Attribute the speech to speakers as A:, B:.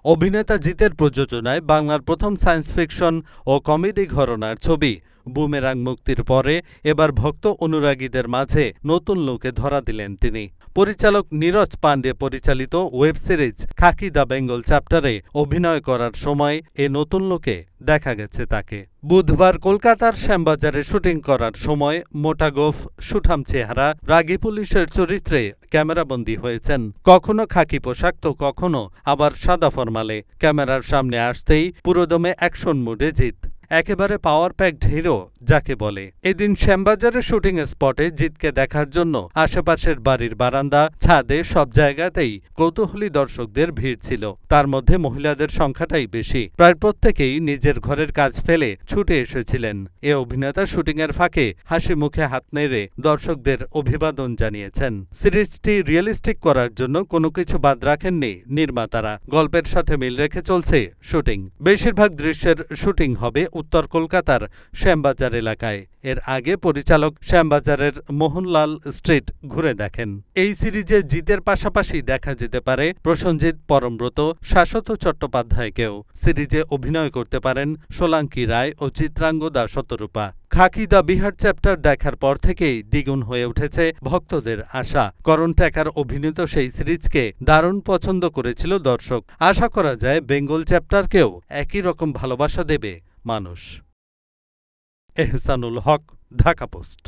A: অভিনেতা জিতের প্রযোজনায় বাংলার প্রথম সায়েন্স ফিকশন ও কমেডি ঘরানার ছবি বুমেরাং মুক্তির পরে এবার ভক্ত অনুরাগীদের মাঝে নতুন লুকে ধরা দিলেন তিনি। পরিচালক নীরজ পাণ্ডে পরিচালিত web series Khakee the Bengal চ্যাপ্টারে অভিনয় করার সময় এ নতুন লুকে দেখা গেছে তাকে। বুধবার কলকাতার শ্যামবাজারে শুটিং করার সময় মোটা গোঁফ, সুঠাম চেহারা, রাগী পুলিশের চরিত্রে ক্যামেরাবন্দী হয়েছেন। কখনো খাকি পোশাক তো কখনো আবার সাদা ফরমালে। ক্যামেরার সামনে আসতেই পুরোদমে অ্যাকশন মুডে জিত, একেবারে পাওয়ার প্যাকড হিরো যাকে বলে। এদিন শ্যামবাজারের শুটিং স্পটে জিতকে দেখার জন্য আশেপাশের বাড়ির বারান্দা, ছাদে সব জায়গাতেই কৌতূহলী দর্শকদের ভিড় ছিল। তার মধ্যে মহিলাদের সংখ্যাটাই বেশি। প্রায় প্রত্যেকেই নিজের ঘরের কাজ ফেলে ছুটে এসেছিলেন। এ অভিনেতা শুটিংয়ের ফাঁকে হাসি মুখে হাত নেড়ে দর্শকদের অভিবাদন জানিয়েছেন। সিরিজটি রিয়েলিস্টিক করার জন্য কোনো কিছু বাদ রাখেননি নির্মাতারা। গল্পের সাথে মিল রেখে চলছে শুটিং। বেশিরভাগ দৃশ্যের শুটিং হবে উত্তর কলকাতার শ্যামবাজার এলাকায়। এর আগে পরিচালক শ্যামবাজারের মোহনলাল স্ট্রিট ঘুরে দেখেন। এই সিরিজে জিতের পাশাপাশি দেখা যেতে পারে প্রসেনজিৎ, পরমব্রত, শাশ্বত চট্টোপাধ্যায়কেও। সিরিজে অভিনয় করতে পারেন সোলাঙ্কি রায় ও চিত্রাঙ্গদা শতরূপা। খাকি দ্য বিহার চ্যাপ্টার দেখার পর থেকেই দ্বিগুণ হয়ে উঠেছে ভক্তদের আশা। করণ ট্যাকার অভিনীত সেই সিরিজকে দারুণ পছন্দ করেছিল দর্শক। আশা করা যায় বেঙ্গল চ্যাপ্টারকেও একই রকম ভালোবাসা দেবে মানুষ। এহসানুল হক, ঢাকা পোস্ট।